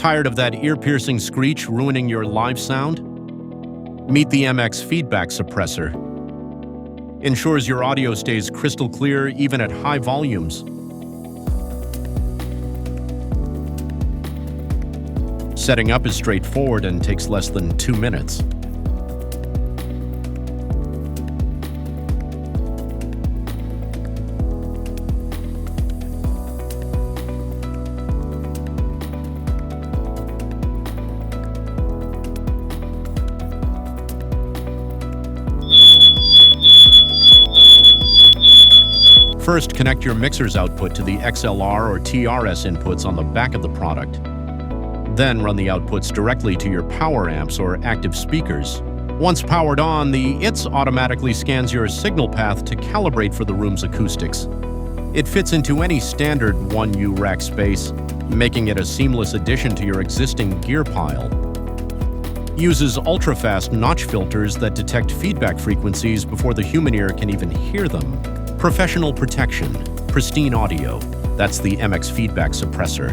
Tired of that ear-piercing screech ruining your live sound? Meet the MX Feedback Suppressor. Ensures your audio stays crystal clear even at high volumes. Setting up is straightforward and takes less than 2 minutes. First, connect your mixer's output to the XLR or TRS inputs on the back of the product. Then run the outputs directly to your power amps or active speakers. Once powered on, the ITS automatically scans your signal path to calibrate for the room's acoustics. It fits into any standard 1U rack space, making it a seamless addition to your existing gear pile. Uses ultra-fast notch filters that detect feedback frequencies before the human ear can even hear them. Professional protection, pristine audio. That's the MX Feedback Suppressor.